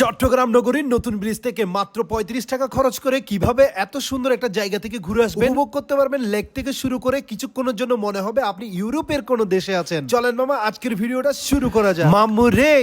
চট্টগ্রাম নগরীর নতুন ব্রিজ থেকে মাত্র ৩৫ টাকা খরচ করে কিভাবে এত সুন্দর একটা জায়গা থেকে ঘুরে আসবেন, উপভোগ করতে পারবেন লেক থেকে শুরু করে কিছুক্ষণের জন্য মনে হবে আপনি ইউরোপের কোন দেশে আছেন। চলেন মামা আজকের ভিডিওটা শুরু করা যাক। মামু রে,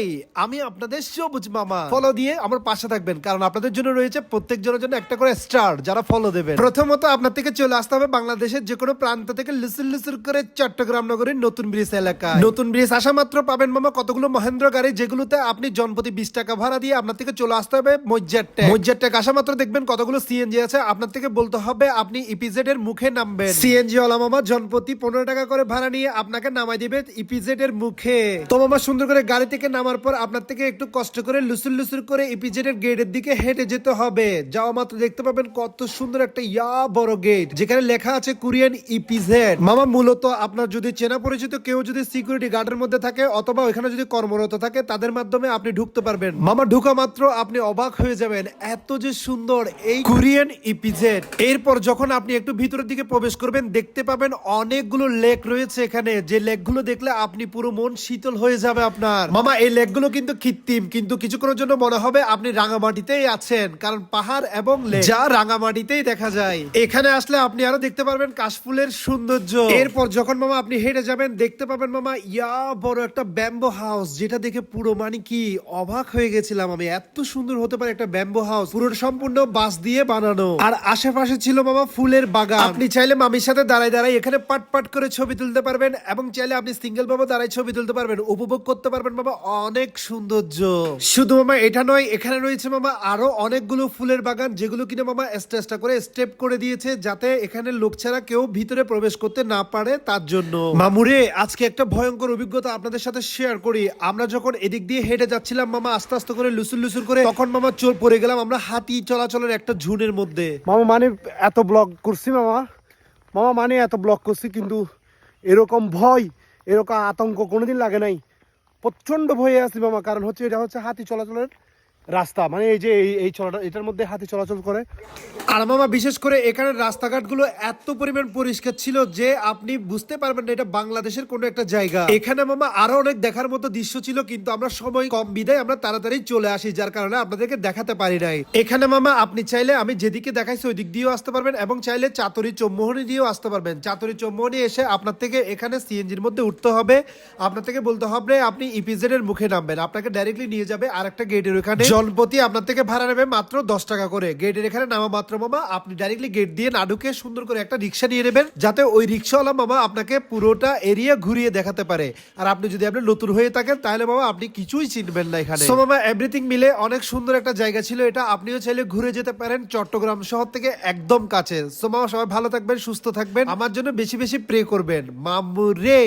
আমি আপনাদের সবুজ মামা। ফলো দিয়ে আমার পাশে থাকবেন, কারণ আপনাদের জন্য রয়েছে প্রত্যেক জনের জন্য একটা করে স্টার যারা ফলো দেবেন। প্রথমত আপনার থেকে চলে আসতে হবে বাংলাদেশের যে কোনো প্রান্ত থেকে লুসুর লুসুর করে চট্টগ্রাম নগরীর নতুন ব্রিজ এলাকায়। নতুন ব্রিজ আসা মাত্র পাবেন মামা কতগুলো মহেন্দ্র গাড়ি, যেগুলোতে আপনি জনপ্রতি 20 টাকা ভাড়া দিয়ে আপনার থেকে চলে আসতে হবে মজ্জারটেক। আসা মাত্র দেখবেন কতগুলো সিএনজি আছে, আপনার থেকে বলতে হবে আপনি ইপিজেড এর মুখে নামবেন। সিএনজি ওয়ালা মামা জনপ্রতি 15 টাকা করে ভাড়া নিয়ে আপনাকে নামাই দিবে ইপিজেড এর মুখে। তো মামা সুন্দর করে গাড়ি থেকে নামার পর আপনার থেকে একটু কষ্ট করে লুসুর লুসুর করে ইপিজেড এর গেটের দিকে হেঁটে যেতে হবে। যাওয়া মাত্র দেখতে পাবেন কত সুন্দর একটা বড় গেট, যেখানে লেখা আছে কোরিয়ান ইপিজেড। মামা মূলত আপনার যদি চেনা পরিচিত কেউ যদি সিকিউরিটি গার্ডের মধ্যে থাকে অথবা ওখানে যদি কর্মরত থাকে, তাদের মাধ্যমে আপনি ঢুকতে পারবেন। মামা ঢুকা মাত্র আপনি অবাক হয়ে যাবেন, এত যে সুন্দর এই কোরিয়ান ইপিজেড। এরপর যখন আপনি একটু ভিতরের দিকে প্রবেশ করবেন, দেখতে পাবেন অনেকগুলো লেক রয়েছে এখানে, যে লেকগুলো দেখলে আপনি পুরো মন শীতল হয়ে যাবে আপনার। মামা এই লেকগুলো কিন্তু কৃত্রিম, কিন্তু কিছুক্ষণের জন্য মনে হবে আপনি রাঙামাটিতেই আছেন, কারণ পাহাড় এবং লেক যা রাঙামাটিতেই দেখা যায়। এখানে আসলে আপনি আরো দেখতে পারবেন কাশফুলের সৌন্দর্য। এরপর যখন মামা আপনি হেঁটে যাবেন, দেখতে পাবেন মামা বড় একটা ব্যাম্বো হাউস, যেটা দেখে পুরো মানে কি অবাক হয়ে গেছিলাম আমি, এত সুন্দর হতে পারে একটা ব্যাম্বো হাউস, পুরো সম্পূর্ণ বাঁশ দিয়ে বানানো। আর আশেপাশে ছিল মামা ফুলের বাগান। আপনি চাইলে মামির সাথে দাঁড়ায় দাঁড়ায় এখানে পাট পাট করে ছবি তুলতে পারবেন, এবং চাইলে আপনি সিঙ্গেল বাবা দাঁড়ায় ছবি তুলতে পারবেন, উপভোগ করতে পারবেন বাবা অনেক সৌন্দর্য। শুধু মামা এটা নয়, এখানে রয়েছে মামা আরো অনেকগুলো ফুলের বাগান, যেগুলো কিনা মামা স্টেজটা করে স্টেপ করে দিয়েছে, যাতে এখানে লোক ছাড়া কেউ ভিতরে প্রবেশ করতে না পারে তার জন্য। মামুরে, আজকে একটা ভয়ঙ্কর অভিজ্ঞতা আপনাদের সাথে শেয়ার করি। আমরা যখন এদিক দিয়ে হেঁটে যাচ্ছিলাম মামা আস্তে আস্তে করে লুসুর লুসুর করে, তখন মামা চোর পড়ে গেলাম আমরা হাতি চলাচলের একটা ঝুনের মধ্যে। মামা মানে এত ব্লগ করছি মামা মানে এত ব্লগ করছি, কিন্তু এরকম ভয় এরকম আতঙ্ক কোনোদিন লাগে নাই। প্রচন্ড ভয়ে আছি মামা, কারণ হচ্ছে এটা হচ্ছে হাতি চলাচলের রাস্তা, মানে এই যে এই চলাটা এটার মধ্যে হাতি চলাচল করে। আর মামা বিশেষ করে এখানে রাস্তাঘাটগুলো এত পরিমাণ পরিষ্কার ছিল যে আপনি বুঝতে পারবেন না এটা বাংলাদেশের কোনো একটা জায়গা। এখানে মামা আরো অনেক দেখার মতো দৃশ্য ছিল, কিন্তু আমরা সময় কম বিদায় আমরা তাড়াতাড়ি চলে আসি, যার কারণে আপনাদেরকে দেখাতে পারি নাই। এখানে মামা আপনি চাইলে আমি যেদিকে দেখাইছি ওই দিক দিয়েও আসতে পারবেন, এবং চাইলে চাতুরি চৌমোহনী দিয়েও আসতে পারবেন। চাতুরি চৌমোহনী এসে আপনার থেকে এখানে সিএনজির মধ্যে উঠতে হবে, আপনার থেকে বলতে হবে আপনি ইপিজেড এর মুখে নামবেন, আপনাকে ডাইরেক্টলি নিয়ে যাবে আর একটা গেটের ওখানে। জনপ্রতি আপনার থেকে ভাড়া নেবে মাত্র 10 টাকা করে। গেটের এখানে নামা মাত্র মামা আপনি ডাইরেক্টলি গেট দিয়ে না ঢুকে সুন্দর করে একটা রিক্সা নিয়ে নেবেন, যাতে ওই রিক্সাওয়ালা মামা আপনাকে পুরোটা এরিয়া ঘুরিয়ে দেখাতে পারে। আর আপনি যদি আপনি নতুন হয়ে থাকেন তাহলে মামা আপনি কিছুই চিনবেন না এখানে। সো মামা এভরিথিং মিলে অনেক সুন্দর একটা জায়গা ছিল এটা, আপনিও চাইলে ঘুরে যেতে পারেন চট্টগ্রাম শহর থেকে একদম কাছে। সো মামা সবাই ভালো থাকবেন, সুস্থ থাকবেন, আমার জন্য বেশি বেশি প্রে করবেন। মামু রে।